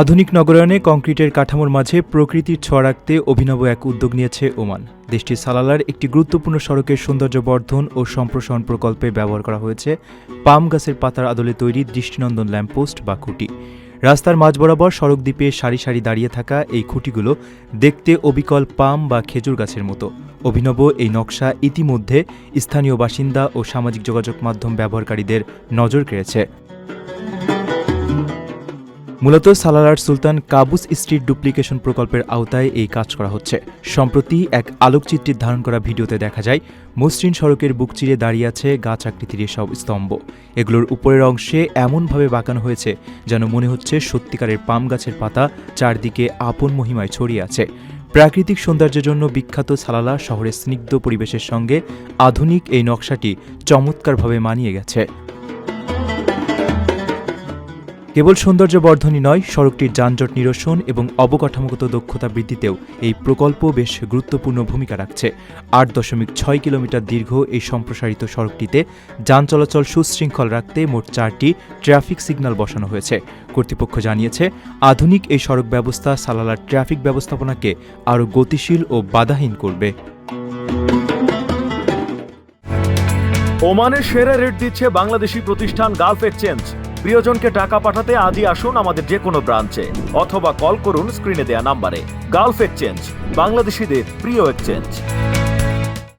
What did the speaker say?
আধুনিক নগরায়নে কংক্রিটের কাঠামোর মাঝে প্রকৃতির ছোঁয়া রাখতে অভিনব এক উদ্যোগ নিয়েছে ওমান। দেশটির সালালার একটি গুরুত্বপূর্ণ সড়কের সৌন্দর্য বর্ধন ও সম্প্রসারণ প্রকল্পে ব্যবহার করা হয়েছে পাম গাছের পাতার আদলে তৈরি দৃষ্টিনন্দন ল্যাম্পপোস্ট বা খুঁটি। রাস্তার মাঝ বরাবর সড়ক দ্বীপে সারি সারি দাঁড়িয়ে থাকা এই খুঁটিগুলো দেখতে অবিকল পাম বা খেজুর গাছের মতো। অভিনব এই নকশা ইতিমধ্যে স্থানীয় বাসিন্দা ও সামাজিক যোগাযোগ মাধ্যম ব্যবহারকারীদের নজর কেড়েছে। মূলত সালালার সুলতান কাবুস স্ট্রিট ডুপ্লিকেশন প্রকল্পের আওতায় এই কাজ করা হচ্ছে। সম্প্রতি এক আলোকচিত্রীর ধারণ করা ভিডিওতে দেখা যায় মসৃণ সড়কের বুক চিরে দাঁড়িয়ে আছে গাছ আকৃতির এসব স্তম্ভ। এগুলোর উপরের অংশে এমনভাবে বাঁকানো হয়েছে যেন মনে হচ্ছে সত্যিকারের পাম গাছের পাতা চারদিকে আপন মহিমায় ছড়িয়ে আছে। প্রাকৃতিক সৌন্দর্যের জন্য বিখ্যাত সালালা শহরের স্নিগ্ধ পরিবেশের সঙ্গে আধুনিক এই নকশাটি চমৎকারভাবে মানিয়ে গেছে। কেবল সৌন্দর্য বর্ধনই নয়, সড়কটির যানজট নিরসন এবং অবকাঠামোগত দক্ষতা বৃদ্ধিতেও এই প্রকল্প বেশ গুরুত্বপূর্ণ ভূমিকা রাখছে। ৮.৬ কিলোমিটার দীর্ঘ এই সম্প্রসারিত সড়কটিতে যান চলাচল সুশৃঙ্খল রাখতে মোট ৪টি ট্রাফিক সিগন্যাল বসানো হয়েছে। কর্তৃপক্ষ জানিয়েছে, আধুনিক এই সড়ক ব্যবস্থা সালালার ট্রাফিক ব্যবস্থাপনাকে আরও গতিশীল ও বাধাহীন করবে। ওমানের সেরা রেট দিচ্ছে বাংলাদেশি প্রতিষ্ঠান গালফ এক্সচেঞ্জ। প্রিয়জনকে টাকা পাঠাতে আজই আসুন আমাদের যে কোনো ব্রাঞ্চে অথবা কল করুন স্ক্রিনে দেয়া নাম্বারে। গালফ এক্সচেঞ্জ, বাংলাদেশিদের প্রিয় এক্সচেঞ্জ।